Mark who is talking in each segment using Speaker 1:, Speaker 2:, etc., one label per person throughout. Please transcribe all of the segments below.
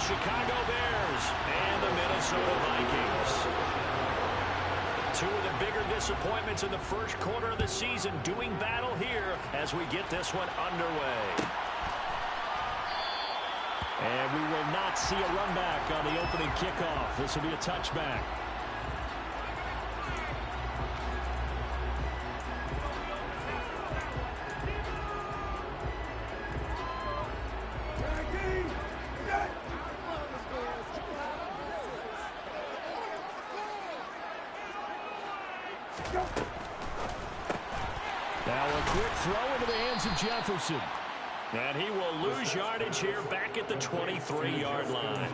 Speaker 1: Chicago Bears and the Minnesota Vikings. Two of the bigger disappointments in the first quarter of the season doing battle here as we get this one underway. And we will not see a run back on the opening kickoff. This will be a touchback. Now a quick throw into the hands of Jefferson. And he will lose yardage here back at the 23-yard line.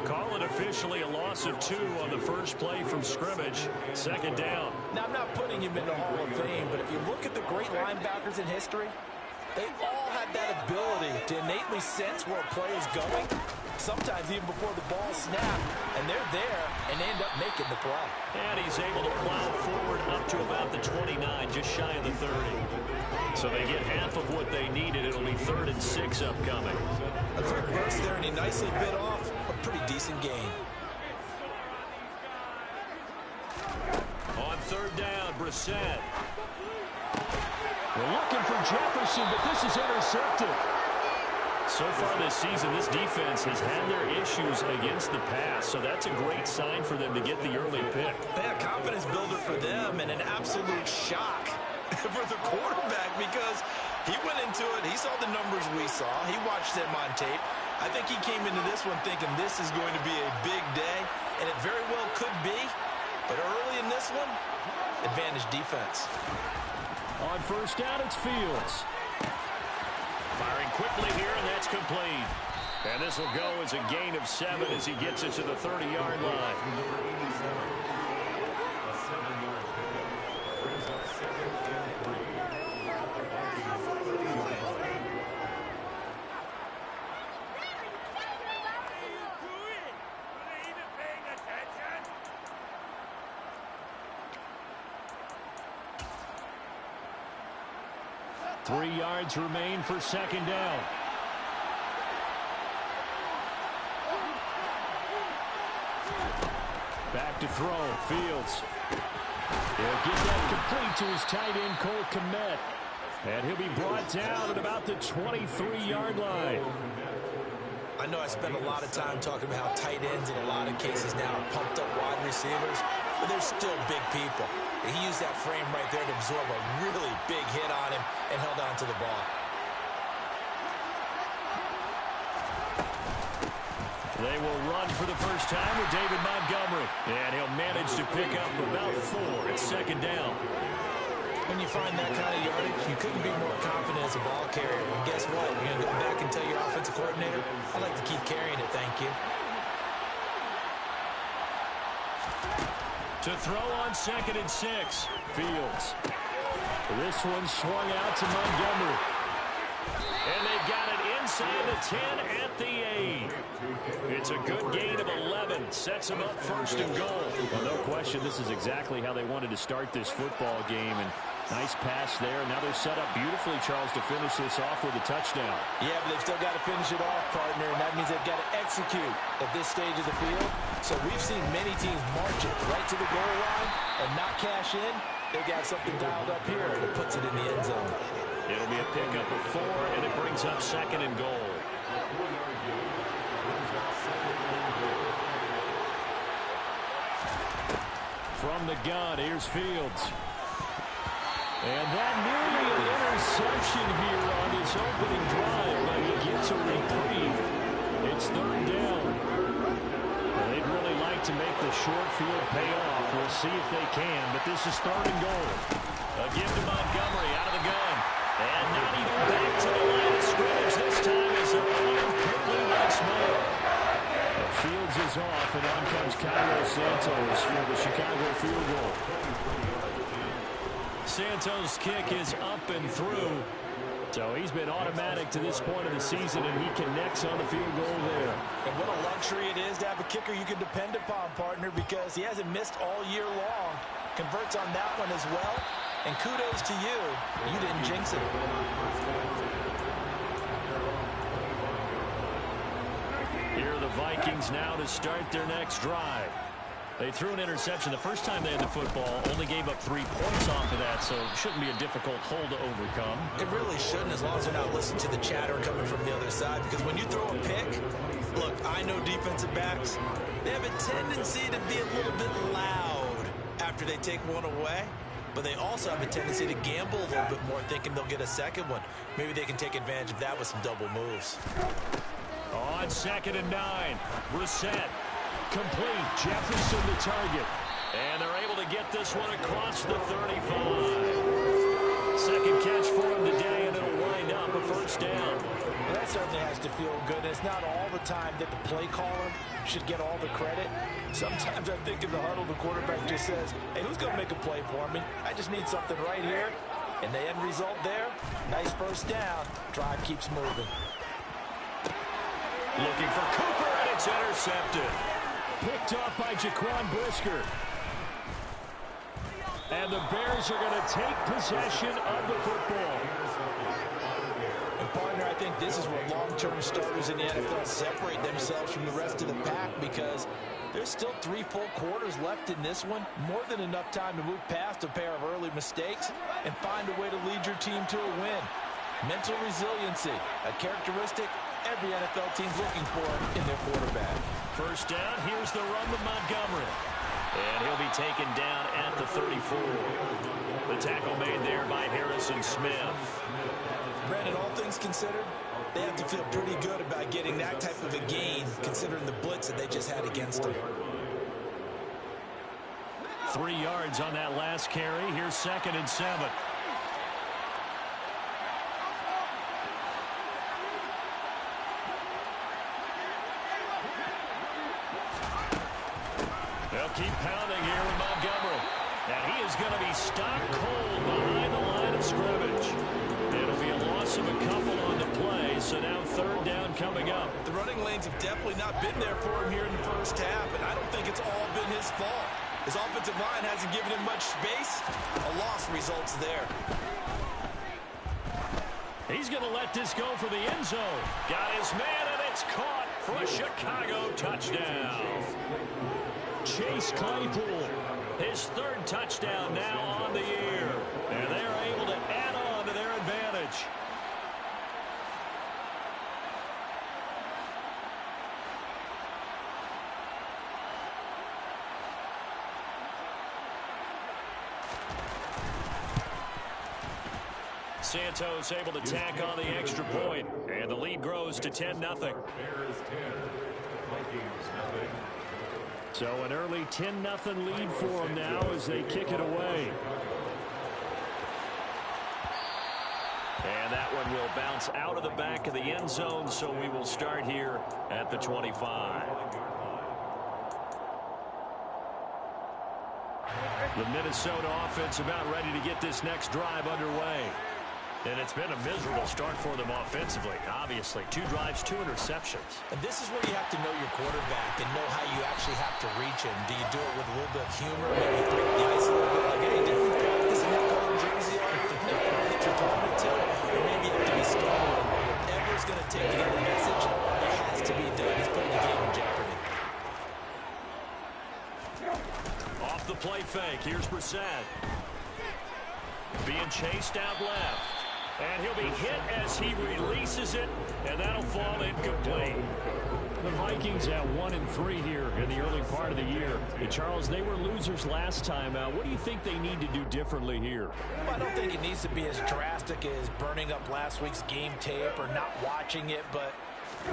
Speaker 1: Call it officially a loss of 2 on the first play from scrimmage. Second down.
Speaker 2: Now, I'm not putting him in the Hall of Fame, but if you look at the great linebackers in history, they all have that ability to innately sense where a play is going, sometimes even before the ball snapped, and they're there and they end up making the play.
Speaker 1: And he's able to plow forward up to about the 29, just shy of the 30. So they get half of what they needed. It'll be 3rd and 6 upcoming.
Speaker 2: A quick burst there, and he nicely bit off a pretty decent gain.
Speaker 1: On 3rd down, Brissett. We're looking for Jefferson, but this is intercepted. So far this season, this defense has had their issues against the pass, so that's a great sign for them to get the early pick.
Speaker 2: Yeah, confidence builder for them and an absolute shock for the quarterback because he went into it. He saw the numbers we saw. He watched them on tape. I think he came into this one thinking this is going to be a big day, and it very well could be. But early in this one, advantage defense.
Speaker 1: On 1st down, it's Fields. Firing quickly here, and that's complete. And this will go as a gain of 7 as he gets it to the 30-yard line. Three yards remain for 2nd down. Back to throw. Fields. He'll get that complete to his tight end, Cole Kmet. And he'll be brought down at about the 23-yard line.
Speaker 2: I know I spend a lot of time talking about how tight ends in a lot of cases now are pumped up wide receivers, but they're still big people. He used that frame right there to absorb a really big hit on him and held on to the ball.
Speaker 1: They will run for the first time with David Montgomery. And he'll manage to pick up about 4 at 2nd down.
Speaker 2: When you find that kind of yardage, you couldn't be more confident as a ball carrier. And guess what? You're going to go back and tell your offensive coordinator, I'd like to keep carrying it, thank you.
Speaker 1: To throw on 2nd and 6. Fields. This one swung out to Montgomery. And they've got it inside the 10 at the 8. It's a good gain of 11. Sets them up 1st and goal. Well, no question, this is exactly how they wanted to start this football game. And nice pass there. Now they're set up beautifully, Charles, to finish this off with a touchdown.
Speaker 2: Yeah, but they've still got to finish it off, partner, and that means they've got to execute at this stage of the field. So we've seen many teams march it right to the goal line and not cash in. They've got something dialed up here that puts it in the end zone.
Speaker 1: It'll be a pickup of 4, and it brings up 2nd and goal. From the gun, here's Fields. And that nearly an interception here on his opening drive, but he gets a reprieve. It's 3rd down. Well, they'd really like to make the short field pay off. We'll see if they can, but this is 3rd and goal. A give to Montgomery out of the gun. And not even back to the line of scrimmage this time as they're running quickly once more. Fields is off, and on comes Cairo Santos for the Chicago field goal. Santos' kick is up and through. So he's been automatic to this point of the season, and he connects on the field goal there.
Speaker 2: And what a luxury it is to have a kicker you can depend upon, partner, because he hasn't missed all year long. Converts on that one as well. And kudos to you. You didn't jinx it.
Speaker 1: Here are the Vikings now to start their next drive. They threw an interception the first time they had the football, only gave up 3 points off of that, so it shouldn't be a difficult hole to overcome.
Speaker 2: It really shouldn't, as long as they're not listening to the chatter coming from the other side, because when you throw a pick, look, I know defensive backs, they have a tendency to be a little bit loud after they take one away, but they also have a tendency to gamble a little bit more, thinking they'll get a second one. Maybe they can take advantage of that with some double moves.
Speaker 1: On 2nd and 9, Brissett. Complete. Jefferson the target. And they're able to get this one across the 35. Second catch for him today, and it'll wind up a first down.
Speaker 3: Well, that certainly has to feel good. It's not all the time that the play caller should get all the credit. Sometimes I think in the huddle, the quarterback just says, hey, who's going to make a play for me? I just need something right here. And the end result there, nice first down. Drive keeps moving.
Speaker 1: Looking for Cooper, and it's intercepted. Picked off by Jaquan Brisker. And the Bears are going to take possession of the football.
Speaker 3: And partner, I think this is where long-term starters in the NFL separate themselves from the rest of the pack, because there's still 3 full quarters left in this one. More than enough time to move past a pair of early mistakes and find a way to lead your team to a win. Mental resiliency, a characteristic every NFL team's looking for in their quarterback.
Speaker 1: First down, here's the run to Montgomery. And he'll be taken down at the 34. The tackle made there by Harrison Smith.
Speaker 2: Brandon, all things considered, they have to feel pretty good about getting that type of a gain, considering the blitz that they just had against them.
Speaker 1: 3 yards on that last carry. Here's 2nd and 7. They'll keep pounding here with Montgomery. And he is going to be stopped cold behind the line of scrimmage. It'll be a loss of a couple on the play, so now 3rd down coming up.
Speaker 2: The running lanes have definitely not been there for him here in the first half, and I don't think it's all been his fault. His offensive line hasn't given him much space. A loss results there.
Speaker 1: He's going to let this go for the end zone. Got his man, and it's caught for a Chicago touchdown. Chase Claypool, his 3rd touchdown now on the year. And they're able to add on to their advantage. Santos able to tack on the extra point, and the lead grows to 10-0. So an early 10-0 lead for them now as they kick it away. And that one will bounce out of the back of the end zone, so we will start here at the 25. The Minnesota offense about ready to get this next drive underway. And it's been a miserable start for them offensively, obviously. 2 drives, 2 interceptions.
Speaker 3: And this is where you have to know your quarterback and know how you actually have to reach him. Do you do it with a little bit of humor, maybe break the ice a little bit, like, hey, didn't we practice in that color jersey on that you're throwing it to? Or maybe you have to be strong. Whatever it's going to take to get the message, it has to be done. He's putting the game in jeopardy.
Speaker 1: Off the play fake, here's Brissett. Being chased out left. And he'll be hit as he releases it, and that'll fall incomplete. The Vikings at 1-3 here in the early part of the year. And Charles, they were losers last time out. What do you think they need to do differently here?
Speaker 3: Well, I don't think it needs to be as drastic as burning up last week's game tape or not watching it, but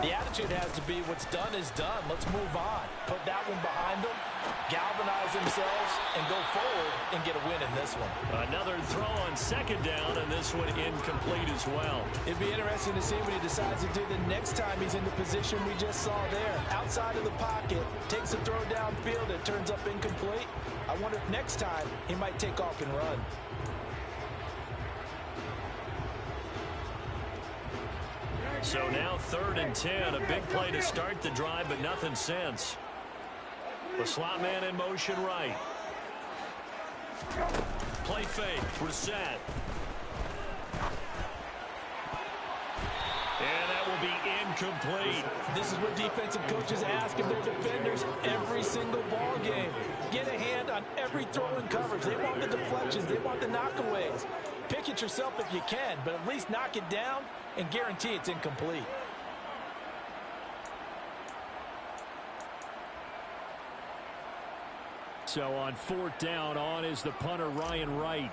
Speaker 3: the attitude has to be what's done is done. Let's move on. Put that one behind them, galvanize themselves, and go forward and get a win in this one.
Speaker 1: Another throw on 2nd down, and this one incomplete as well.
Speaker 3: It'd be interesting to see what he decides to do the next time he's in the position we just saw there. Outside of the pocket, takes a throw downfield, it turns up incomplete. I wonder if next time he might take off and run.
Speaker 1: So now 3rd and 10, a big play to start the drive, but nothing since. The slot man in motion right. Play fake, Brissett. And that will be incomplete.
Speaker 3: This is what defensive coaches ask of their defenders every single ball game. Get a hand on every throw in coverage. They want the deflections. They want the knockaways. Pick it yourself if you can, but at least knock it down and guarantee it's incomplete.
Speaker 1: So on 4th down, on is the punter, Ryan Wright.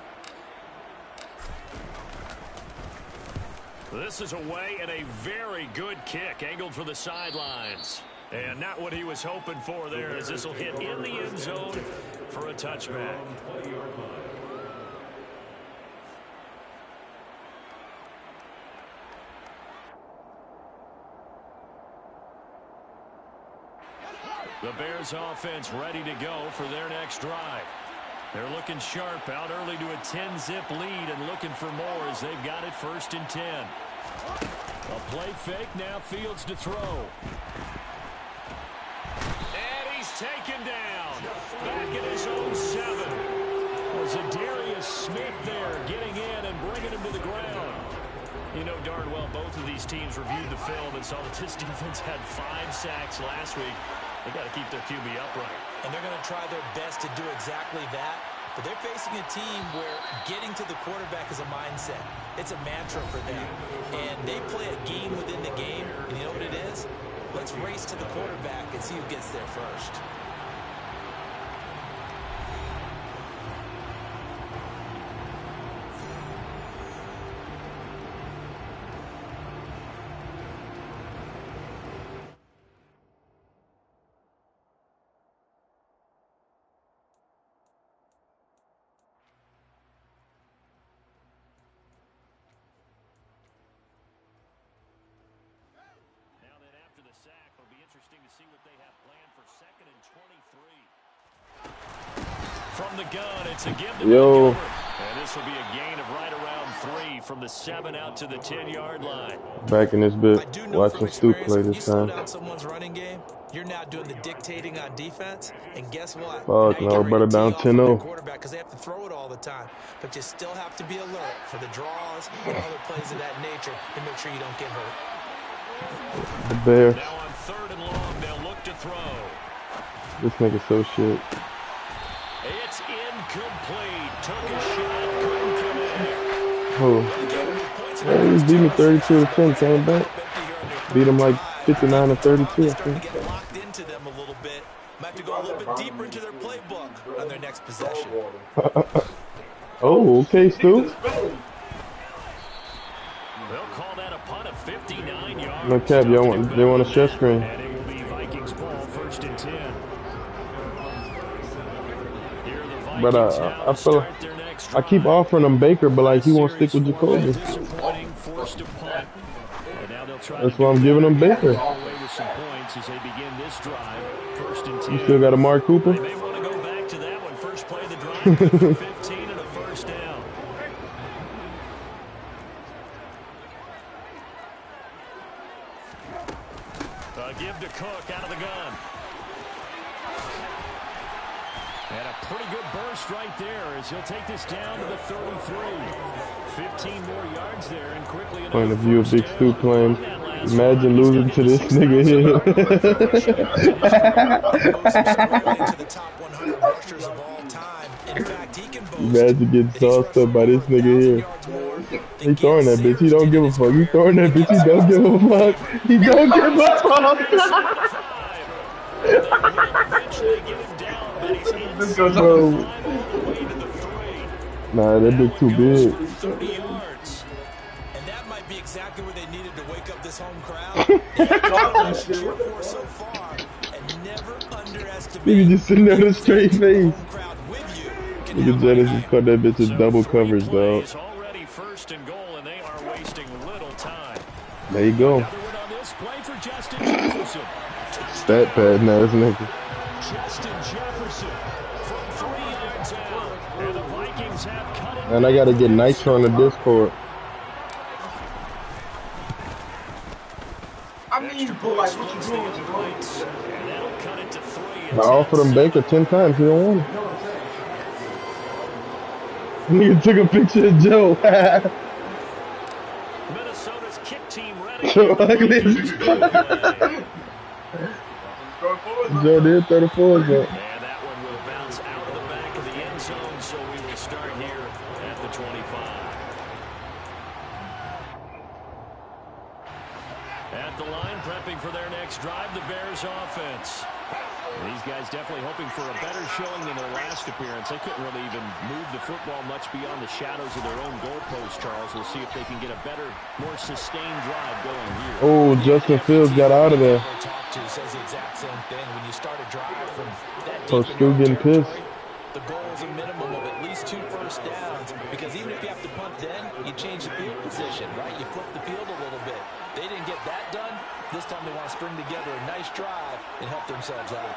Speaker 1: This is away and a very good kick, angled for the sidelines. And not what he was hoping for there, as this will hit in the end zone for a touchback. The Bears offense ready to go for their next drive. They're looking sharp, out early to a 10-zip lead and looking for more as they've got it 1st and 10. A play fake, now Fields to throw. And he's taken down. Back at his own 7. Was Darius Smith there getting in and bringing him to the ground. You know darn well both of these teams reviewed the film and saw that this defense had 5 sacks last week. They've got to keep their QB upright.
Speaker 3: And they're going to try their best to do exactly that. But they're facing a team where getting to the quarterback is a mindset. It's a mantra for them. And they play a game within the game. And you know what it is? Let's race to the quarterback and see who gets there first.
Speaker 1: From the gun, it's a give to
Speaker 4: Yo.
Speaker 1: And this will be a gain of right around 3 from the 7 out to the 10-yard line.
Speaker 4: Back in this bit, watching Stu play this time.
Speaker 3: Down someone's running game, you're now doing the dictating on defense, and guess what?
Speaker 4: Fuck no, better down 10-0.
Speaker 3: Quarterback because they have to throw it all the time, but you still have to be alert for the draws and other plays of that nature to make sure you don't get hurt.
Speaker 4: The Bears.
Speaker 1: Now on 3rd and long, they'll look to throw.
Speaker 4: This nigga so shit.
Speaker 1: It's incomplete. Took a shot, couldn't connect.
Speaker 4: Oh. Yeah, he beat me 32-10, came back. Beat him like 59-32, I think.
Speaker 3: Get locked into them a little bit. Might have to go a little bit deeper into their playbook on their next possession.
Speaker 4: Oh, okay, Stu.
Speaker 1: They'll call that a punt of 59 yards.
Speaker 4: No cap, they want a share screen.
Speaker 1: And it will be Vikings ball 1st and 10. Here the Vikings
Speaker 4: But I feel I keep offering him Baker, but like he won't stick with Jacoby. That's why I'm giving him Baker. You still got Amari Cooper?
Speaker 1: They may want to go back to that one. First play of the drive, 15 and a 1st down. Give to Cook out of the gun. And a pretty good burst right there as he'll take this down to the 33. 15 more yards there and quickly another
Speaker 4: Point of view of Big Stu playing.
Speaker 1: down.
Speaker 4: Imagine losing to this nigga here. Imagine getting sauced up by this nigga here. He throwing that bitch. He don't give a fuck. He throwing that bitch. He don't give a fuck. He don't give a fuck. Bro. Nah, that bitch too big.
Speaker 1: 30 yards.
Speaker 3: And that might be exactly where they needed to wake up this home crowd. So far, and never underestimate.
Speaker 4: Nigga just sitting there with a straight face. Nigga Dennis just caught that bitch in double coverage, dog.
Speaker 1: Already 1st and goal, and they are wasting little time.
Speaker 4: There you go. Stat pad now, this nigga.
Speaker 1: Justin Jefferson from 3 yards out, and the Vikings have cut it.
Speaker 4: And I gotta get Nitro on the Discord.
Speaker 5: I mean, but like, what you doing with your points?
Speaker 1: And that'll cut it to 3.
Speaker 4: I offered him Baker 10 times. He don't want it. Nigga took a picture of Joe.
Speaker 1: Minnesota's kick team ready. running.
Speaker 4: So ugly. Joe did throw the fours up.
Speaker 1: And that one will bounce out of the back of the end zone, so we will start here at the 25. At the line, prepping for their next drive, the Bears offense. These guys definitely hoping for a better showing than their last appearance. They couldn't really even move the football much beyond the shadows of their own goalpost, Charles. We'll see if they can get a better, more sustained drive going here.
Speaker 4: Oh, Justin Fields got out of there.
Speaker 3: Says the exact same thing. When you start a drive from that deep
Speaker 4: Coach still getting pissed.
Speaker 3: the goal is a minimum of at least 2 first downs, because even if you have to punt then, you change the field position, right? You flip the field a little bit. They didn't get that done. This time they want to string together a nice drive and help themselves out.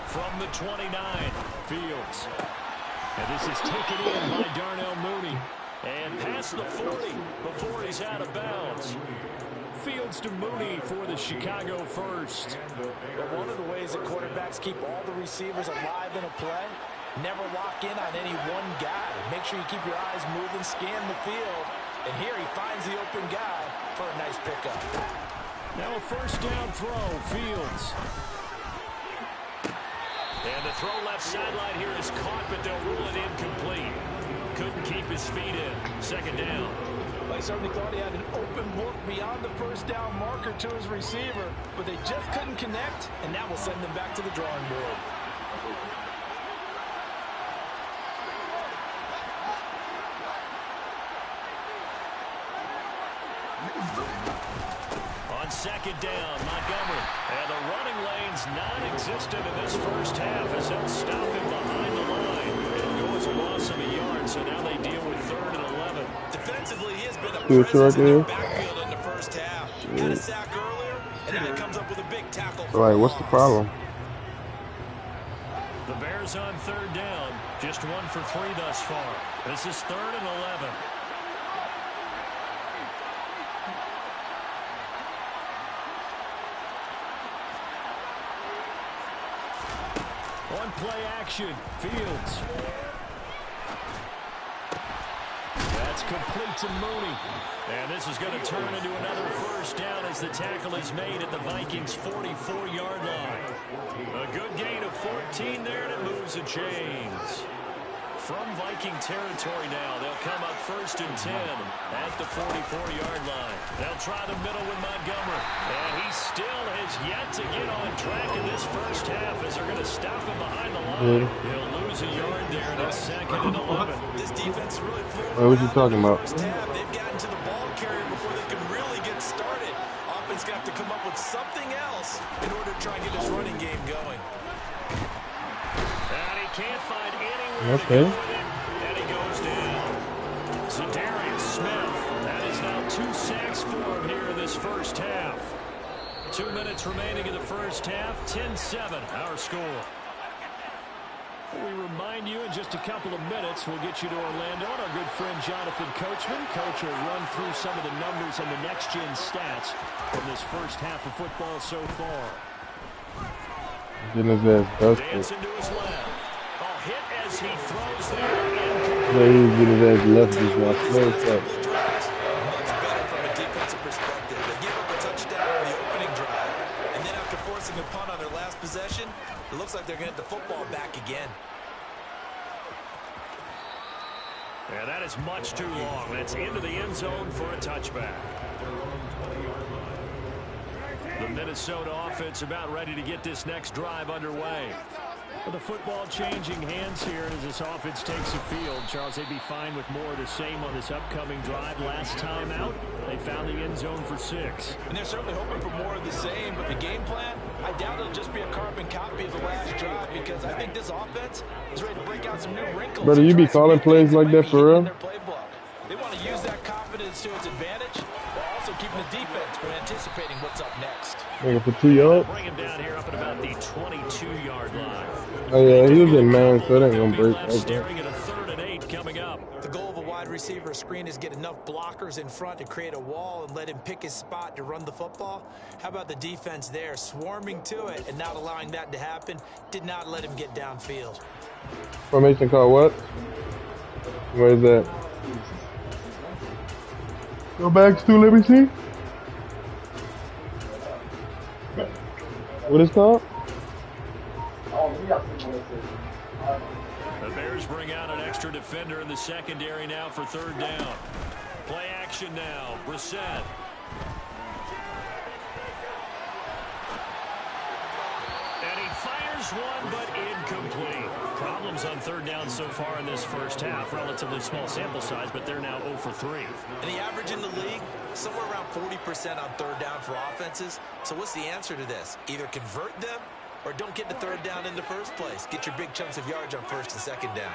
Speaker 1: From the 29, Fields. And this is taken in by Darnell Mooney. And past the 40 before he's out of bounds. Fields to Mooney for the Chicago first.
Speaker 3: But one of the ways that quarterbacks keep all the receivers alive in a play, never lock in on any one guy. Make sure you keep your eyes moving, scan the field. And here he finds the open guy for a nice pickup.
Speaker 1: Now a first down throw, Fields. And the throw left sideline here is caught, but they'll rule it incomplete. Couldn't keep his feet in. Second down.
Speaker 3: I certainly thought he had an open look beyond the first down marker to his receiver, but they just couldn't connect, and that will send them back to the drawing board.
Speaker 1: On second down, Montgomery. And the running lane's non-existent in this first half as they'll stop him behind the line. It'll go as a loss of a yard, so now they deal with 3rd and 11.
Speaker 2: Defensively, he has been a
Speaker 4: Good
Speaker 2: presence in
Speaker 4: right
Speaker 2: the backfield in the first half. Had a sack earlier, and then it comes up with a big tackle.
Speaker 4: All right, what's the problem?
Speaker 1: The Bears on 3rd down. Just 1 for 3 thus far. This is 3rd and 11. On play action, Fields. That's complete to Mooney. And this is going to turn into another first down as the tackle is made at the Vikings' 44-yard line. A good gain of 14 there, and it moves the chains. From Viking territory now, they'll come up 1st and 10 at the 44-yard line. They'll try the middle with Montgomery. And he still has yet to get on track in this first half as they're going to stop him behind the line. He'll lose a yard there, and it's 2nd and 11.
Speaker 2: This defense really flew.
Speaker 4: What was you talking about?
Speaker 2: They've gotten to the ball carrier before they can really get started. Offense going to have to come up with something else in order to try and get his running game going.
Speaker 1: And he can't find anywhere to go with it, and he goes down. Zadarius Smith, that is now 2 sacks for him here in this first half. 2 minutes remaining in the first half, 10-7 our score. We remind you in just a couple of minutes, we'll get you to Orlando and our good friend Jonathan Coachman. Coach will run through some of the numbers and the next-gen stats from this first half of football so far.
Speaker 4: Getting his ass dusted.
Speaker 1: Dancing to his left. A hit as he throws there.
Speaker 4: Yeah, he was getting his ass left just now. Slow stuff.
Speaker 2: Much better from a defensive perspective. They give up a touchdown on the opening drive, and then after forcing a punt on their last possession, it looks like they're going to get the football back again.
Speaker 1: Yeah, that is much too long. That's into the end zone for a touchback. The Minnesota offense about ready to get this next drive underway. With the football changing hands here as this offense takes the field, Charles, they'd be fine with more of the same on this upcoming drive. Last time out, they found the end zone for 6.
Speaker 3: And they're certainly hoping for more of the same, but the game plan, I doubt it'll just be a carbon copy of the last drive, because I think this offense is ready to break out some new wrinkles.
Speaker 4: Brother, you be calling plays like that for real?
Speaker 3: They want to use that confidence to its advantage, while also keeping the defense from anticipating what's up next.
Speaker 4: Nigga for 2 yards?
Speaker 1: Bring him down here up at about the 22-yard line.
Speaker 4: Oh yeah, he was in man, so it ain't gonna break. Okay.
Speaker 1: Staring at a 3rd and 8 coming up.
Speaker 2: The goal of a wide receiver screen is get enough blockers in front to create a wall and let him pick his spot to run the football. How about the defense there, swarming to it and not allowing that to happen? Did not let him get downfield.
Speaker 4: Formation called what? Where is that? Go back, Stu, let me see. What is called?
Speaker 1: The Bears bring out an extra defender in the secondary now for third down. Play action now. Brissett. And he fires one, but incomplete. Problems on third down so far in this first half. Relatively small sample size, but they're now 0 for 3.
Speaker 2: And the average in the league, somewhere around 40% on third down for offenses. So what's the answer to this? Either convert them or don't get the third down in the first place. Get your big chunks of yards on first and second down.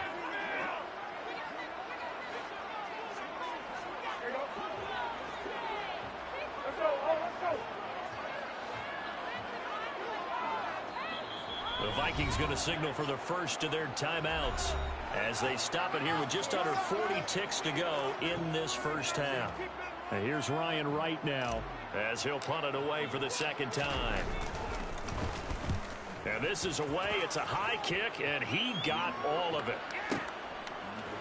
Speaker 1: The Vikings going to signal for the first of their timeouts as they stop it here with just under 40 ticks to go in this first half. And here's Ryan Wright now as he'll punt it away for the second time. And this is away. It's a high kick, and he got all of it.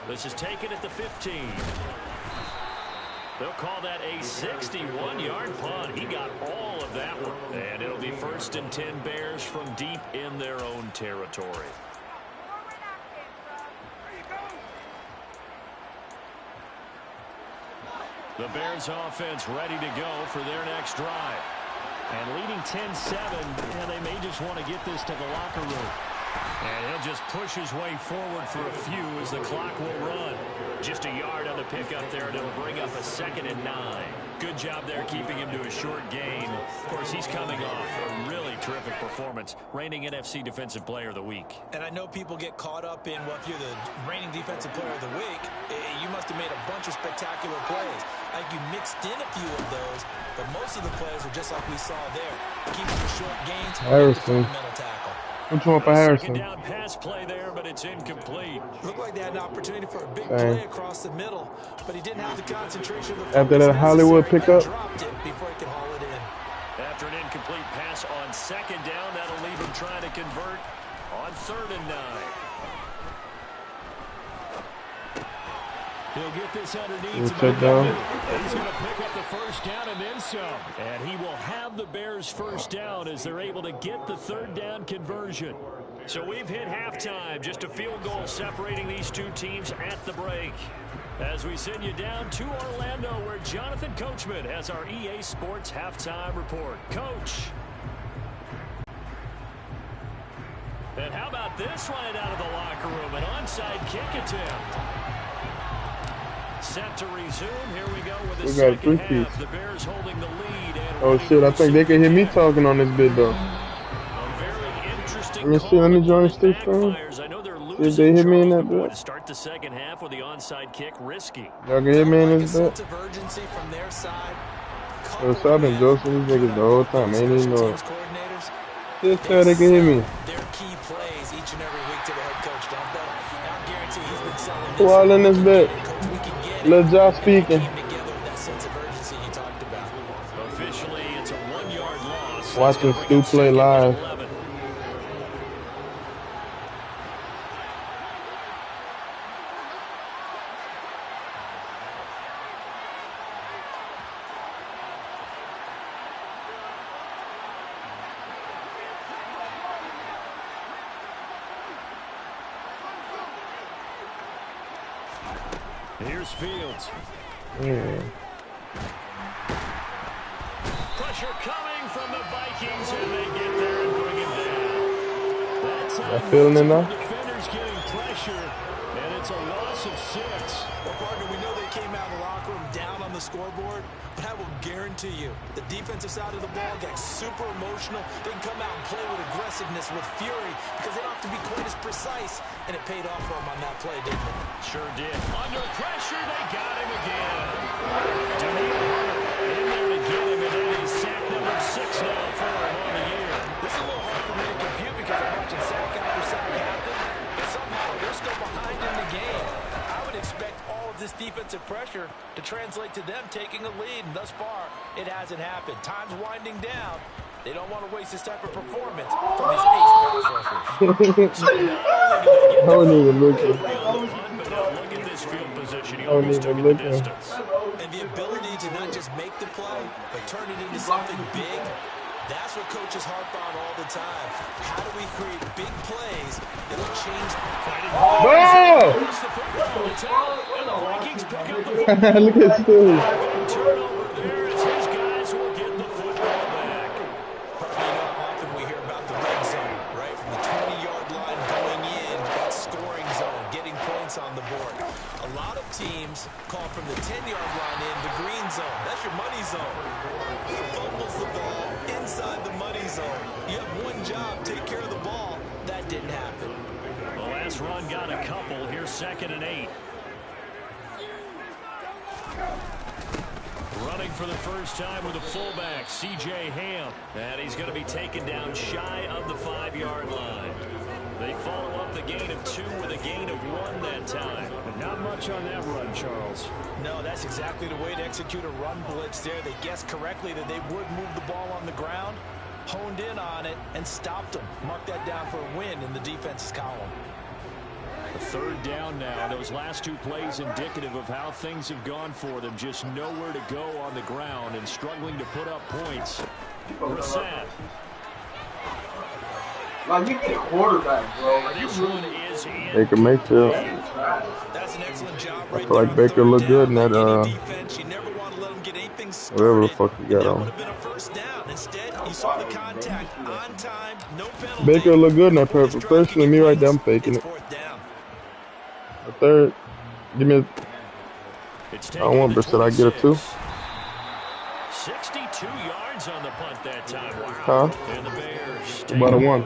Speaker 1: This is taken at the 15. They'll call that a 61-yard punt. He got all of that one. And it'll be 1st and 10 Bears from deep in their own territory. The Bears offense ready to go for their next drive. And leading 10-7, and they may just want to get this to the locker room. And he'll just push his way forward for a few as the clock will run. Just a yard on the pickup there, and it'll bring up a 2nd and 9. Good job there keeping him to a short gain. Of course, he's coming off a really terrific performance, reigning NFC Defensive Player of the Week.
Speaker 3: And I know people get caught up in, well, if you're the reigning Defensive Player of the Week, you must have made a bunch of spectacular plays. I think you mixed in a few of those, but most of the plays are just like we saw there. Keeping the short gains,
Speaker 4: Harrison.
Speaker 3: fundamental tackle.
Speaker 4: Which one for Harrison?
Speaker 1: Second down pass play there, but it's incomplete.
Speaker 3: Looked like they had an opportunity for a big play across the middle, but he didn't have the concentration.
Speaker 4: After that Hollywood pickup.
Speaker 3: Dropped it before he could haul it in.
Speaker 1: After an incomplete pass on second down, that'll leave him trying to convert on 3rd and 9. He'll get this underneath.
Speaker 4: Check down.
Speaker 1: He's going to pick up the first down and then some. And he will have the Bears first down as they're able to get the 3rd down conversion. So we've hit halftime. Just a field goal separating these two teams at the break. As we send you down to Orlando, where Jonathan Coachman has our EA Sports halftime report. Coach. And how about this right out of the locker room? An onside kick attempt. Set to resume. Here we go with the second half. The Bears holding the lead.
Speaker 4: Oh shit, I think they can hear me talking on this bit though. Let me see, let me join the stick phone. See if they hit me in that bit.
Speaker 1: Start the second half with the onside kick, risky.
Speaker 4: Y'all can hit me in this bit. So I've been joking these niggas the whole time. Ain't even know it. Just tell they can hear me.
Speaker 3: Their key plays each and every week to the head coach, don't they? I guarantee he's been selling
Speaker 4: Who all in this bit? Lil Josh speaking.
Speaker 1: Officially, it's a 1-yard loss.
Speaker 4: Watching Stu play live.
Speaker 1: Here's Fields.
Speaker 4: Yeah.
Speaker 1: Pressure coming from the Vikings, and they get there and bring it down. That's how
Speaker 4: feeling it now?
Speaker 1: Defenders getting pressure, and it's a loss of 6.
Speaker 3: Well, partner, we know they came out of the locker room down on the scoreboard, but I will guarantee you the defensive side of the ball got super emotional. They can come out and play with aggressiveness, with fury, because they don't have to be quite as precise, and it paid off for them on that play, didn't it?
Speaker 1: Sure did. Under pressure, they got him again. Daniel in there to get him, and that is sack number 6 now for him on the year.
Speaker 3: This is a little hard for me to compute because I'm watching sack after sack happen, but somehow they're still behind in the game. I would expect all of this defensive pressure to translate to them taking a lead, and thus far, it hasn't happened. Time's winding down. They don't want to waste this type of performance from these ace pass rushers.
Speaker 4: I don't even look at
Speaker 1: Look at this field position. He
Speaker 4: I don't
Speaker 1: almost took
Speaker 4: even
Speaker 1: it the
Speaker 4: look
Speaker 1: distance.
Speaker 3: And the ability to not just make the play, but turn it into something big, that's what Coach
Speaker 2: coaches harp on all the time. How do we create big plays that'll change?
Speaker 4: Bro! Look at Stu.
Speaker 1: Turnover there as his guys will get the football back.
Speaker 2: Often we hear about the red zone, right? From the 20-yard line going in, that scoring zone, getting points on the board. A lot of teams call from the 10-yard line in the green zone. That's your money zone. He fumbles the ball inside the money zone. You have one job, take care of the ball. That didn't happen.
Speaker 1: The last run got a couple. Here's 2nd and 8. Running for the first time with a fullback, C.J. Ham. And he's going to be taken down shy of the 5-yard line. They follow up the gain of 2 with a gain of 1 that time. But not much on that run, Charles.
Speaker 3: No, that's exactly the way to execute a run blitz there. They guessed correctly that they would move the ball on the ground, honed in on it, and stopped them. Mark that down for a win in the defense's column.
Speaker 1: A 3rd down now. Those last 2 plays indicative of how things have gone for them. Just nowhere to go on the ground and struggling to put up points. Brissett.
Speaker 5: Like, you get quarterback, bro. Like,
Speaker 1: This one is in.
Speaker 4: Baker Mayfield.
Speaker 2: That's an excellent job
Speaker 4: I
Speaker 2: right
Speaker 4: feel like
Speaker 2: there.
Speaker 4: Baker looked good in that,
Speaker 2: Defense, you never want to let him get anything
Speaker 4: whatever the
Speaker 2: started.
Speaker 4: fuck he got
Speaker 2: That
Speaker 4: on.
Speaker 2: would have been a first down. Instead, you saw the contact on time, no penalty.
Speaker 4: Baker looked good in that purple. Personally, me right there, I'm faking
Speaker 2: It's
Speaker 4: it.
Speaker 2: 4th down.
Speaker 4: A 3rd. Give me a...
Speaker 1: It's
Speaker 4: I don't want Brissett. I get a 2.
Speaker 1: 62 yards on the punt that time. Wow.
Speaker 4: Huh?
Speaker 1: And the Bears.
Speaker 4: About a 1.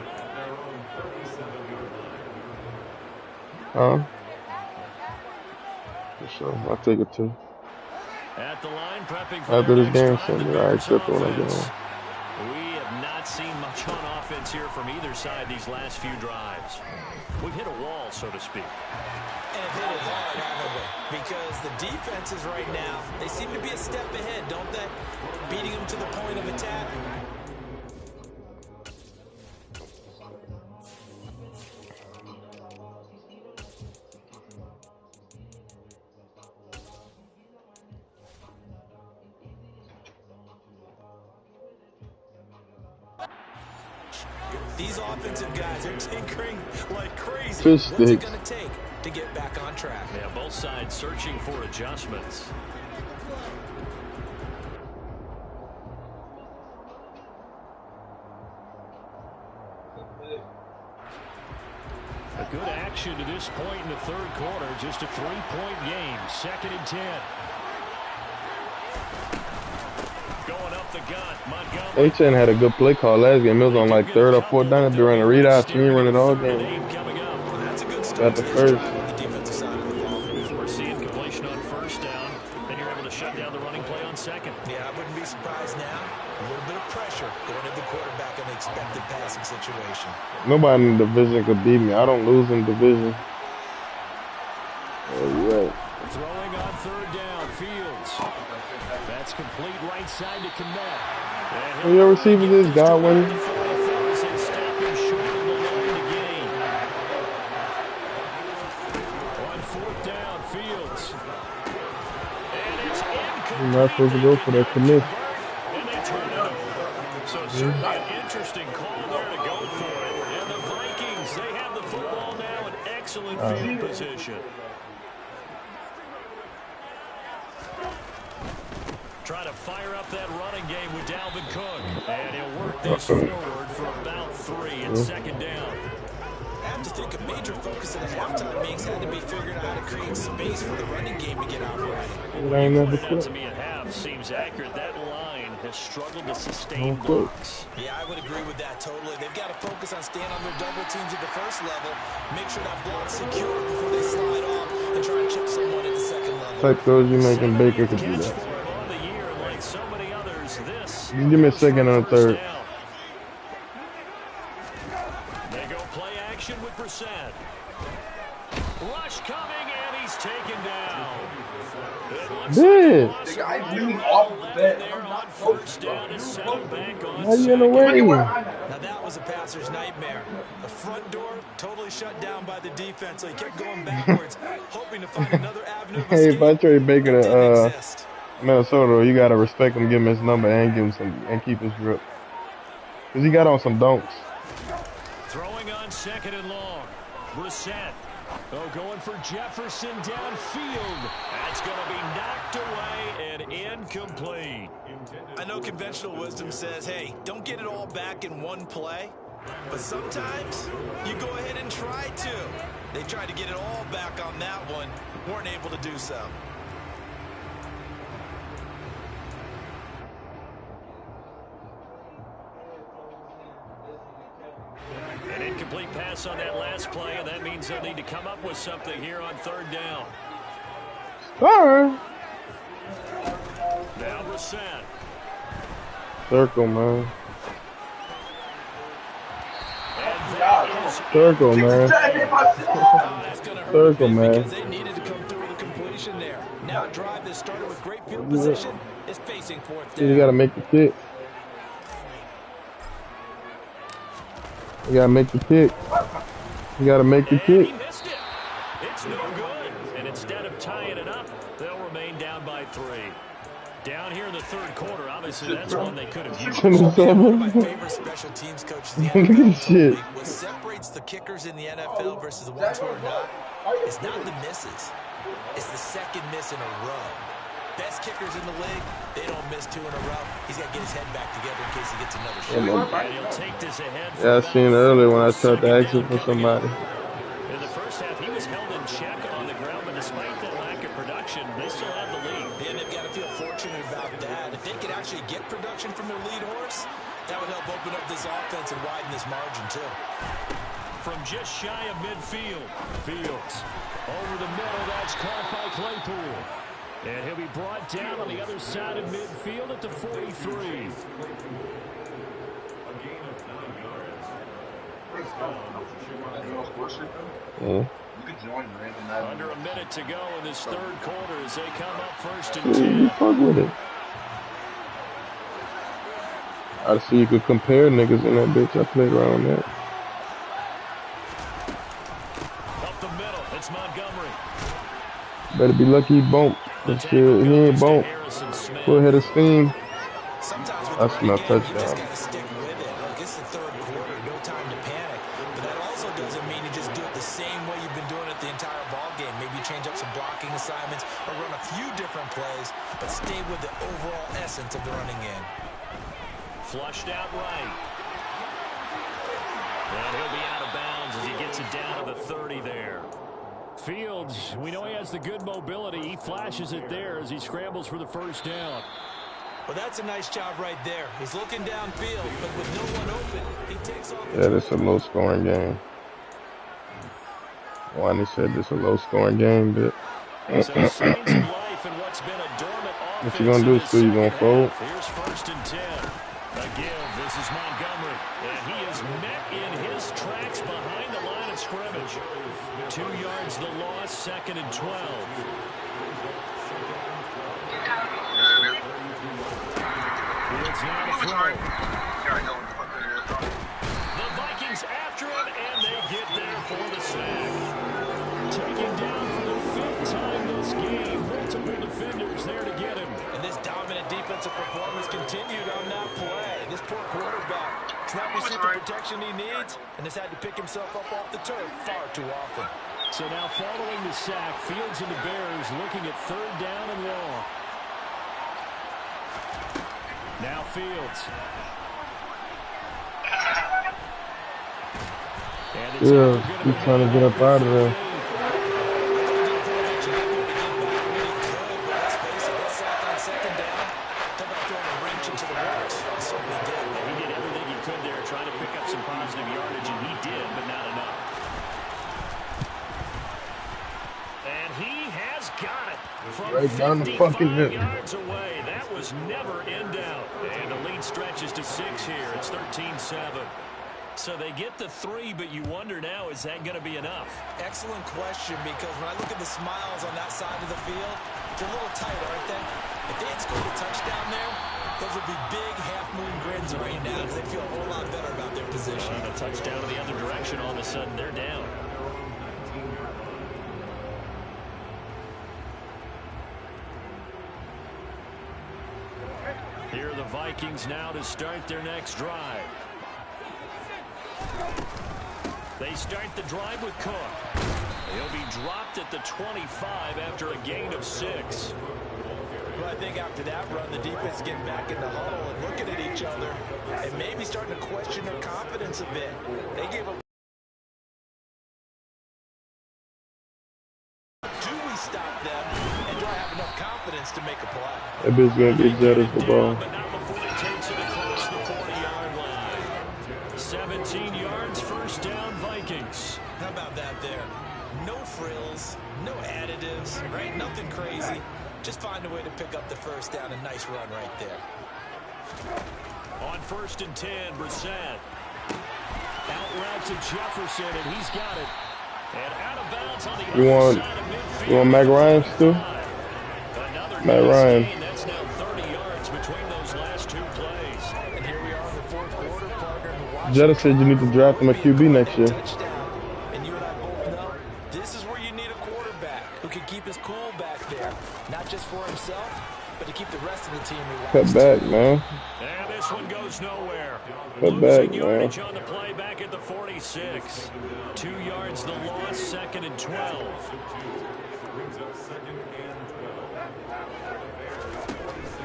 Speaker 4: Huh? For sure. I'll take a 2.
Speaker 1: At the line, prepping for
Speaker 4: After
Speaker 1: their
Speaker 4: this
Speaker 1: next
Speaker 4: game,
Speaker 1: drive,
Speaker 4: send
Speaker 1: the
Speaker 4: it. I
Speaker 1: Bears
Speaker 4: accept it when I get
Speaker 1: offense.
Speaker 4: home.
Speaker 1: We have not seen much on offense here from either side these last few drives. We've hit a wall, so to speak.
Speaker 2: And hit it hard, haven't we? Because the defenses right now, they seem to be a step ahead, don't they? Beating them to the point of attack. These offensive guys are tinkering like crazy.
Speaker 4: Fish
Speaker 2: What's it
Speaker 4: sticks.
Speaker 2: going to take to get back on track?
Speaker 1: Yeah, both sides searching for adjustments. A good action to this point in the 3rd quarter. Just a 3-point game. 2nd and 10. Going up the gut. Montgomery.
Speaker 4: A-Chain had a good play call last game. It was on like 3rd or 4th down. They'd be running a read out. Team run it all game.
Speaker 2: That's a good start.
Speaker 4: Got the first.
Speaker 2: The defensive side of the ball.
Speaker 1: We're seeing completion on 1st down. Then you're able to shut down the running play on 2nd.
Speaker 2: Yeah, I wouldn't be surprised now. A little bit of pressure going at the quarterback in the expected passing situation.
Speaker 4: Nobody in the division could beat me. I don't lose in division. Yeah, you right.
Speaker 1: Throwing on 3rd down, Fields. That's complete right side to Kmet.
Speaker 4: Who your receiver is? Godwin.
Speaker 1: On 4th down, Fields. And it's incomplete.
Speaker 4: You're not supposed to go for that commit.
Speaker 1: And they turn it over. So certainly an interesting call there to go for it. And the Vikings, they have the football now in excellent field position. Try to fire up that running game with Dalvin Cook. And he'll work this forward for about 3 and 2nd down.
Speaker 2: I have to think a major focus of the halftime meetings had to be figuring out how to create space for the running game to get out right.
Speaker 4: It ain't never
Speaker 1: That
Speaker 4: quit.
Speaker 1: to me at half seems accurate. That line has struggled to sustain blocks.
Speaker 2: Yeah, I would agree with that totally. They've got to focus on staying on their double teams at the 1st level, make sure that block's secure before they slide off, and try and chip someone at the 2nd level.
Speaker 4: Like those you making Baker could do
Speaker 1: Catch
Speaker 4: that.
Speaker 1: for him on the year, like so many others. This
Speaker 4: You give me a 2nd and a 3rd.
Speaker 1: down. They go play action with Brissett. Rush coming, and he's taken down. It looks like
Speaker 4: Yeah.
Speaker 1: a loss
Speaker 5: The guy's
Speaker 1: of
Speaker 5: leaning
Speaker 1: right
Speaker 5: off the
Speaker 1: left
Speaker 5: bed.
Speaker 1: there
Speaker 5: I'm
Speaker 1: on
Speaker 5: not
Speaker 1: 1st down to set him back on
Speaker 4: Why you in the
Speaker 1: 2nd.
Speaker 4: way?
Speaker 2: Now that was a passer's nightmare. The front door totally shut down by the defense, so he kept going backwards, hoping to find another avenue of
Speaker 4: Hey, if I
Speaker 2: escape.
Speaker 4: trade Baker
Speaker 2: It
Speaker 4: to
Speaker 2: didn't exist.
Speaker 4: Minnesota, you gotta respect him, give him his number, and give him some, and keep his grip. Cause he got on some donks.
Speaker 1: Throwing on 2nd and long. Brissett. Oh, going for Jefferson downfield. That's going to be knocked away and incomplete.
Speaker 2: I know conventional wisdom says, hey, don't get it all back in one play. But sometimes you go ahead and try to. They tried to get it all back on that one. Weren't able to do so.
Speaker 1: An incomplete pass on that last play, and that means they'll need to come up with something here on 3rd down.
Speaker 4: Alright.
Speaker 1: Now Brissett.
Speaker 4: Circle, man. Circle, man. Circle, man.
Speaker 3: Because they needed to come through with a completion there. Now a drive that started with great field position is facing 4th down.
Speaker 4: You gotta make the kick. You gotta make the kick. You gotta make the kick.
Speaker 1: He missed it. It's no good. And instead of tying it up, they'll remain down by 3. Down here in the 3rd quarter, obviously that's one they could have used.
Speaker 2: One of my favorite special teams coaches in the NFL told me what separates the kickers in the NFL versus the ones who are not is not the misses. It's the 2nd miss in a row. Best kickers in the league, they don't miss 2 in a row. He's got to get his head back together in case he gets another shot.
Speaker 1: And he'll take this ahead.
Speaker 4: Yeah, I seen earlier when I tried to ask him for somebody.
Speaker 1: In the first half, he was held in check on the ground, but despite that lack of production, they still have the lead.
Speaker 3: And they've got to feel fortunate about that. If they could actually get production from their lead horse, that would help open up this offense and widen this margin too.
Speaker 1: From just shy of midfield, Fields over the middle. That's caught by Claypool. And he'll be brought down on the other side of midfield at the 43. Under a minute to go in this 3rd quarter as they come up 1st and 10.
Speaker 4: Fuck with it. I see you could compare niggas in that bitch. I played around that.
Speaker 1: Up the middle, it's Montgomery.
Speaker 4: Better be lucky he bumped. But shit, he ain't bumped. Full head of steam. That's my touchdown.
Speaker 3: Stick with it. Look, it's the 3rd quarter. No time to panic. But that also doesn't mean you just do it the same way you've been doing it the entire ball game. Maybe change up some blocking assignments or run a few different plays, but stay with the overall essence of the running game.
Speaker 1: Flushed out right. And he'll be out of bounds as he gets it down to the 30 there. Fields, we know he has the good mobility. He flashes it there as he scrambles for the 1st down.
Speaker 3: Well, that's a nice job right there. He's looking downfield, but with no one open, he takes off.
Speaker 4: Yeah, this is a low-scoring game. Wani said this is a low-scoring game, but
Speaker 1: So signs of life in what's been a dormant offense.
Speaker 4: what you gonna do, Stu? You gonna fold?
Speaker 1: Here's 1st and 10. Again, this is Montgomery, and he is met in his tracks behind the line of scrimmage. 2 yards the loss, 2nd and 12. It's now to throw. The Vikings after him, and they get there for the sack. Taken down for the 5th time this game. Multiple defenders there to get him.
Speaker 3: And this dominant defensive performance continued on that play. This poor quarterback has not received the protection he needs and has had to pick himself up off the turf far too often.
Speaker 1: So now following the sack, Fields and the Bears looking at 3rd down and long. Now Fields.
Speaker 4: Yeah, he's trying to get up out of there. Right down the fucking middle.
Speaker 1: Yards away. That was never in doubt. And the lead stretches to 6 here. It's 13-7. So they get the 3, but you wonder now, is that going to be enough?
Speaker 3: Excellent question, because when I look at the smiles on that side of the field, they're a little tight, aren't they? If they had scored a touchdown there, those would be big half-moon grins right now because they feel a whole lot better about their position.
Speaker 1: And a touchdown in the other direction, all of a sudden they're down. Here are the Vikings now to start their next drive. They start the drive with Cook. He'll be dropped at the 25 after a gain of 6.
Speaker 3: Well, I think after that run, the defense is getting back in the huddle and looking at each other and maybe starting to question their confidence a bit. They gave up. Do we stop them? And do I have enough confidence to make a play?
Speaker 4: That bitch gonna get jetted for ball.
Speaker 1: But not before he takes it across the 40-yard line. 17 yards, first down, Vikings.
Speaker 3: How about that there? No frills, no additives, right? Nothing crazy. Just find a way to pick up the first down. A nice run right there.
Speaker 1: On 1st and 10, Brissett. Out route to Jefferson, and he's got it. And out of bounds on the other side of midfield.
Speaker 4: You want Mac Ryan still? Mac Ryan.
Speaker 1: That's now 30 yards between those last 2 plays.
Speaker 3: And here we are in the 4th quarter, partner.
Speaker 4: Jetta said you need to draft him a QB next year.
Speaker 3: And you and I both know this is where you need a quarterback who can keep his cool back there. Not just for himself, but to keep the rest of the team.
Speaker 4: Cut back, man.
Speaker 1: And this one goes nowhere.
Speaker 4: Cut back,
Speaker 1: Yardage
Speaker 4: man.
Speaker 1: on the play back at the 46. 2 yards the loss, 2nd and 12.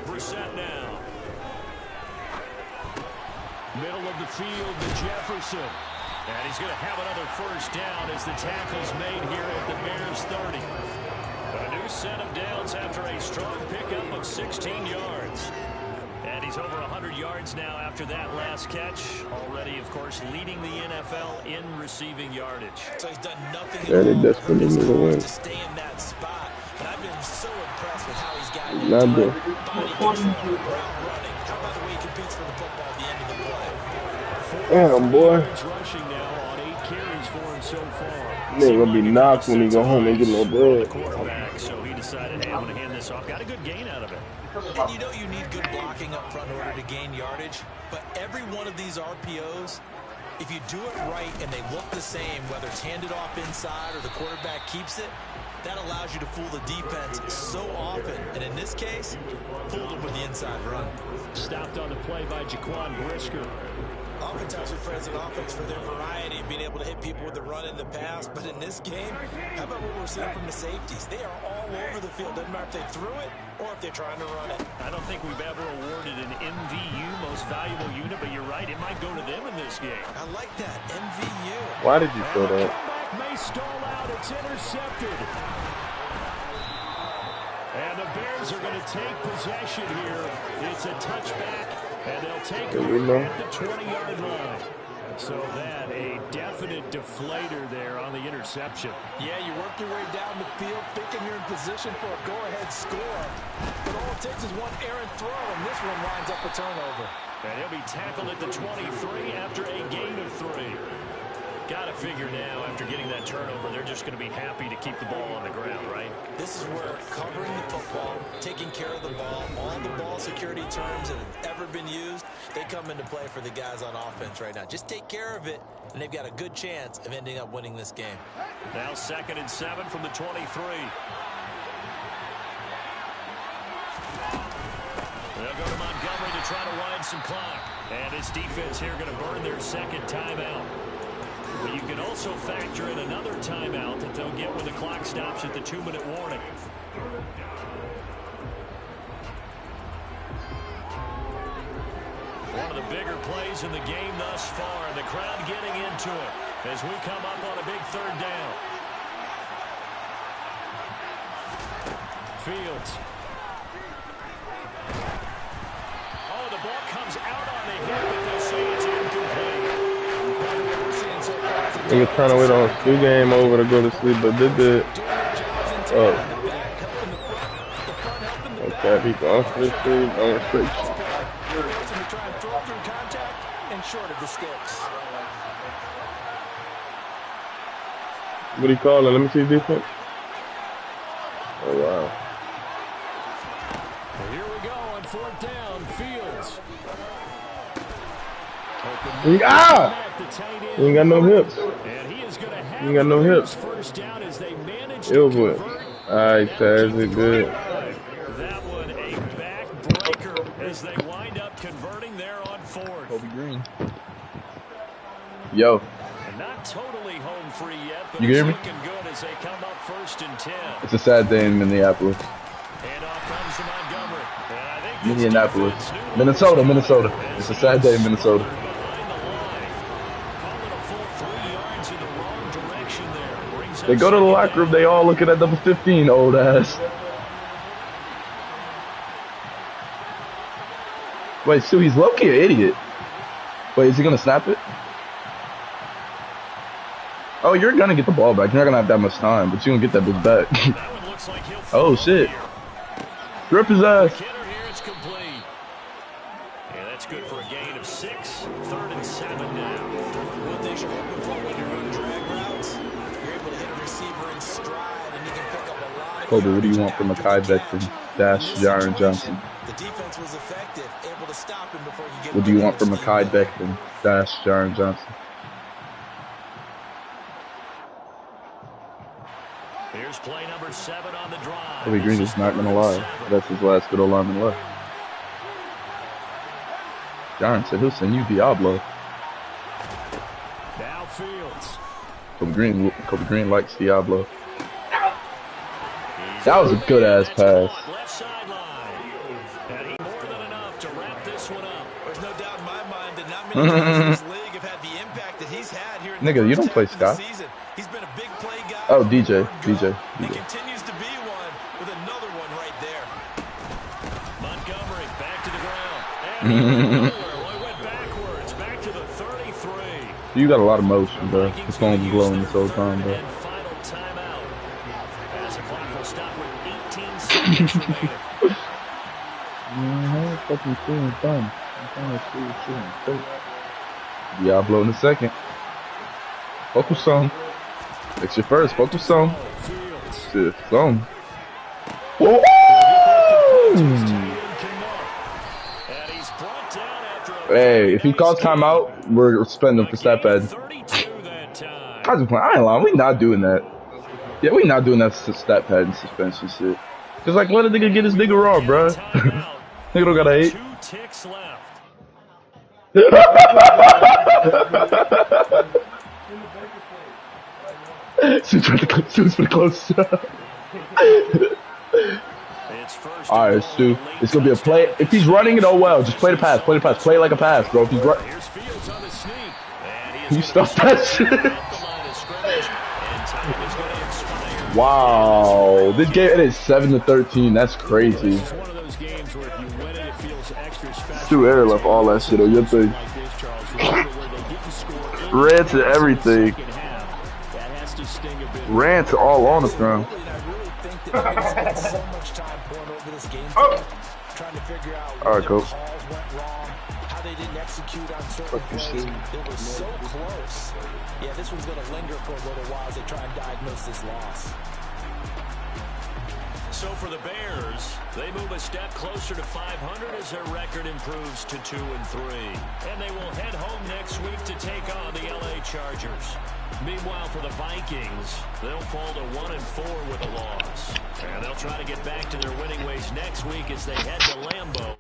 Speaker 1: Brissett now. Middle of the field to Jefferson. And he's going to have another first down as the tackle's made here at the Bears 30. A new set of downs after a strong pickup of 16 yards. And he's over 100 yards now after that last catch. Already, of course, leading the NFL in receiving yardage.
Speaker 3: So he's done nothing
Speaker 4: to
Speaker 3: stay in that spot. And I've been so impressed with how he's gotten it
Speaker 4: Not
Speaker 3: done.
Speaker 4: good.
Speaker 3: Body control, route running. How about the way he competes for the football at the end of the play?
Speaker 4: Damn, boy.
Speaker 1: Rushing now on 8 carries for him so far.
Speaker 4: Nigga gonna be knocked when he go home and get no bread.
Speaker 1: Quarterback, so he decided, hey, I'm going to hand this off. Got a good gain out of it.
Speaker 3: And you know you need good blocking up front in order to gain yardage. But every one of these RPOs, if you do it right and they look the same, whether it's handed off inside or the quarterback keeps it, that allows you to fool the defense so often. And in this case, fooled them with the inside run.
Speaker 1: Stopped on the play by Jaquan Brisker.
Speaker 3: Oftentimes we praise an offense for their variety, being able to hit people with the run in the pass. But in this game, how about what we're seeing from the safeties? They are all over the field. Doesn't matter if they threw it or if they're trying to run it.
Speaker 1: I don't think we've ever awarded an MVU, most valuable unit, but you're right, it might go to them in this game.
Speaker 3: I like that, MVU.
Speaker 4: Why did you throw that?
Speaker 1: Comeback may stall out. It's intercepted. And the Bears are going to take possession here. It's a touchback, and they'll take over at the 20-yard line. So that, a definite deflator there on the interception.
Speaker 3: Yeah, you work your way down the field, thinking you're in position for a go-ahead score. But all it takes is one errant throw, and this one winds up a turnover.
Speaker 1: And he'll be tackled at the 23 after a gain of 3. Got to figure now, after getting that turnover, they're just going to be happy to keep the ball on the ground, right?
Speaker 3: This is where covering the football, taking care of the ball, all the ball security terms that have ever been used, they come into play for the guys on offense right now. Just take care of it, and they've got a good chance of ending up winning this game.
Speaker 1: Now 2nd and 7 from the 23. They'll go to Montgomery to try to wind some clock. And his defense here going to burn their second timeout. But you can also factor in another timeout that they'll get when the clock stops at the 2-minute warning. One of the bigger plays in the game thus far, and the crowd getting into it as we come up on a big 3rd down. Fields. Oh, the ball comes out on the hip, but they'll say it's incomplete.
Speaker 4: He was trying to wait on the game over to go to sleep, but they did. Oh. Okay, he going for the street, going straight. What do you call it? Let me see his defense. Oh, wow.
Speaker 1: Here we go on 4th down. Fields.
Speaker 4: He ain't got no hips.
Speaker 1: And he is going to have
Speaker 4: He ain't got no hips.
Speaker 1: first down as they manage
Speaker 4: It was good. Alright, Taz, it good.
Speaker 1: That one a backbreaker as they wind up converting there on 4th.
Speaker 3: Kobe Green.
Speaker 4: Yo.
Speaker 1: And not totally
Speaker 4: You hear me?
Speaker 1: Looking good as they come up 1st and 10.
Speaker 4: It's a sad day in Minneapolis.
Speaker 1: And off comes to Montgomery. And I think
Speaker 4: Minneapolis. Minnesota. It's a sad day in Minnesota.
Speaker 1: behind the line. Calling a full 3 yards in the wrong direction there. Brings
Speaker 4: They
Speaker 1: up
Speaker 4: go to the
Speaker 1: second
Speaker 4: locker room,
Speaker 1: down.
Speaker 4: they all looking at number 15, old ass. Wait, so he's low-key an idiot. Wait, is he gonna snap it? Oh, you're gonna get the ball back. You're not gonna have that much time, but you're gonna get that bitch back.
Speaker 1: That one looks like he'll
Speaker 4: Oh,
Speaker 1: fall
Speaker 4: shit.
Speaker 1: here.
Speaker 4: Rip his ass.
Speaker 1: Kidder here, it's complete. And that's good for a gain of 6. 3rd and 7 now.
Speaker 2: One thing you're hoping for when you run drag routes, you're able to hit a receiver in stride, and you can pick up a lot of
Speaker 4: Kobe, what do you want
Speaker 2: yardage
Speaker 4: from
Speaker 2: after
Speaker 4: Mekhi
Speaker 2: the catch.
Speaker 4: Becton dash
Speaker 2: In this
Speaker 4: Jaron
Speaker 2: situation,
Speaker 4: Johnson?
Speaker 2: The defense was effective, able to stop him before he could get
Speaker 4: What do you
Speaker 2: one
Speaker 4: want from
Speaker 2: on the
Speaker 4: Mekhi
Speaker 2: steam.
Speaker 4: Becton dash Jaron Johnson?
Speaker 1: Here's play number 7 on the drive.
Speaker 4: Kobe Green is not gonna lie. That's his last good old lineman left. Jaron said he'll send you Diablo.
Speaker 1: Now Fields.
Speaker 4: Kobe Green likes Diablo. That was a good ass pass.
Speaker 1: Left sideline. And he more than enough to wrap this one up.
Speaker 2: There's no doubt in my mind that not many guys in this league have had the impact that he's had here in the
Speaker 4: Nigga, you
Speaker 2: first
Speaker 4: don't play
Speaker 2: half of the
Speaker 4: Scott.
Speaker 2: season. He's been a big play guy.
Speaker 4: Oh,
Speaker 2: from
Speaker 4: DJ.
Speaker 2: third go, and
Speaker 4: DJ.
Speaker 2: continues to be one with another one right there.
Speaker 1: Montgomery back to the ground. And he went nowhere. Well, he went backwards. Back to the 33.
Speaker 4: You got a lot of motion, bro. His phone was blowing this whole time, bro.
Speaker 1: And final timeout. As the clock will stop with 18 seconds remaining.
Speaker 4: Diablo in a second. Focus on. It's your first. Focus on. Shit, on. Whoa! Hey, if he calls timeout, we're suspending him for step ed. I just playing. I ain't lying. We not doing that. Yeah, we not doing that stat pad and suspension shit. Just like let a nigga get his nigga raw, bro. Nigga don't got a 8.
Speaker 1: 2 ticks left.
Speaker 4: Sue's for the close.
Speaker 1: It's first.
Speaker 4: Alright, Stu. It's gonna be a play. If he's running it, oh well. Just play the pass. Play the pass. Play it like a pass, bro. If he's running,
Speaker 1: Here's Fields on the sneak. And he is
Speaker 4: you
Speaker 1: gonna
Speaker 4: stop that shit.
Speaker 1: at the line of scrimmage, and time is gonna expire.
Speaker 4: Wow, this game it is 7-13. That's crazy.
Speaker 1: It's one of those games where if you win it, it feels extra special.
Speaker 4: Stu Air left all that shit on your thing.
Speaker 1: Like this, Charles, where they didn't score
Speaker 4: Rants and everything.
Speaker 1: second half. That has to sting a bit.
Speaker 4: Rants all on the ground.
Speaker 2: And I really think that they're gonna spend so much time pouring over this game film, trying to figure out
Speaker 4: All
Speaker 2: where
Speaker 4: right, coach.
Speaker 2: calls went wrong, how they didn't execute on certain plays. It was so close. Yeah, this one's going to linger for a little while as they try and diagnose this loss.
Speaker 1: So for the Bears, they move a step closer to 500 as their record improves to 2-3. And they will head home next week to take on the LA Chargers. Meanwhile, for the Vikings, they'll fall to 1-4 with a loss. And they'll try to get back to their winning ways next week as they head to Lambeau.